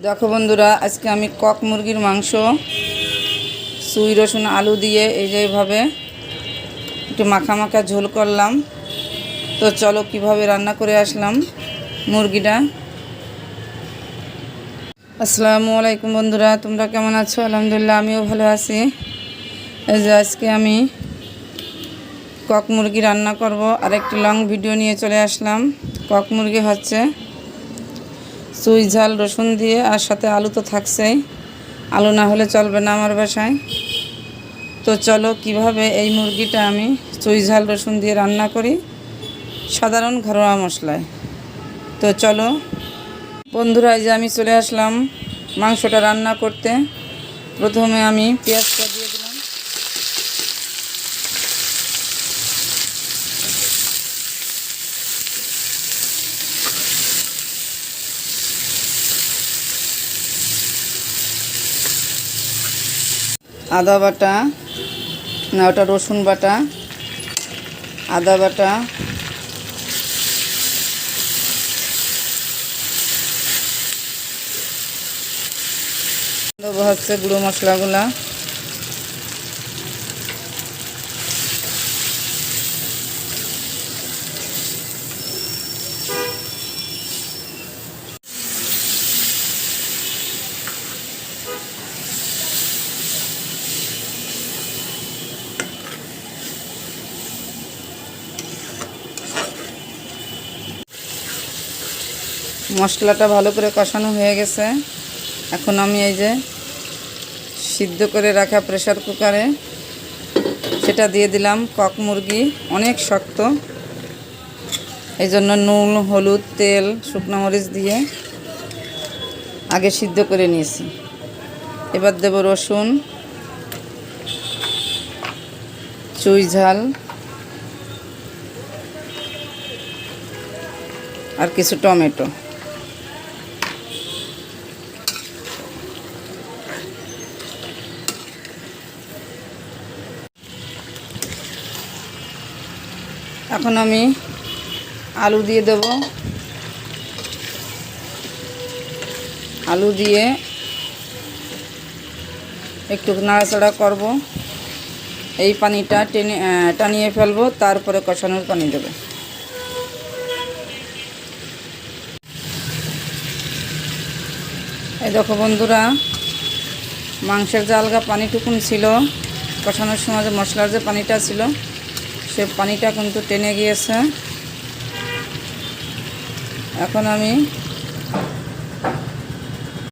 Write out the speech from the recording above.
দেখো বন্ধুরা, আজকে আমি কক মুরগির মাংস সুই রসুন আলু দিয়ে এই যে এইভাবে একটু মাখা মাখা ঝোল করলাম। তো চলো কিভাবে রান্না করে আসলাম মুরগিটা। আসসালামু আলাইকুম বন্ধুরা, তোমরা কেমন আছো? আলহামদুলিল্লাহ, আমিও ভালো আছি। এই যে আজকে আমি কক মুরগি রান্না করব, আর একটি লং ভিডিও নিয়ে চলে আসলাম। কক মুরগি হচ্ছে সুই ঝাল রসুন দিয়ে, আর সাথে আলু তো থাকছেই, আলু না হলে চলবে না আমার বাসায়। তো চলো কিভাবে এই মুরগিটা আমি সুই ঝাল রসুন দিয়ে রান্না করি সাধারণ ঘরোয়া মশলায়। তো চলো বন্ধুরা, এই যে আমি চলে আসলাম মাংসটা রান্না করতে। প্রথমে আমি পেঁয়াজটা দিয়ে দিলাম, আদা বাটা, না ওটা রসুন বাটা, আদা বাটা, দেবো হচ্ছে গুঁড়ো মশলাগুলা। মশলাটা ভালো করে কষানো হয়ে গেছে। এখন আমি এই যে সিদ্ধ করে রাখা প্রেসার কুকারে সেটা দিয়ে দিলাম। কক মুরগি অনেক শক্ত, এই জন্য নুন, হলুদ, তেল, শুকনো মরিচ দিয়ে আগে সিদ্ধ করে নিয়েছি। এবার দেব রসুন, চুই ঝাল আর কিছু টমেটো। এখন আমি আলু দিয়ে দেব। আলু দিয়ে একটু নাড়াচাড়া করব। এই পানিটা টানিয়ে ফেলবো, তারপরে কষানোর পানি দেব। এই দেখো বন্ধুরা, মাংসের যে আলগা পানিটুকুন ছিল, কষানোর সময় যে মশলার যে পানিটা ছিল, সে পানিটা কিন্তু টেনে গিয়েছে। এখন আমি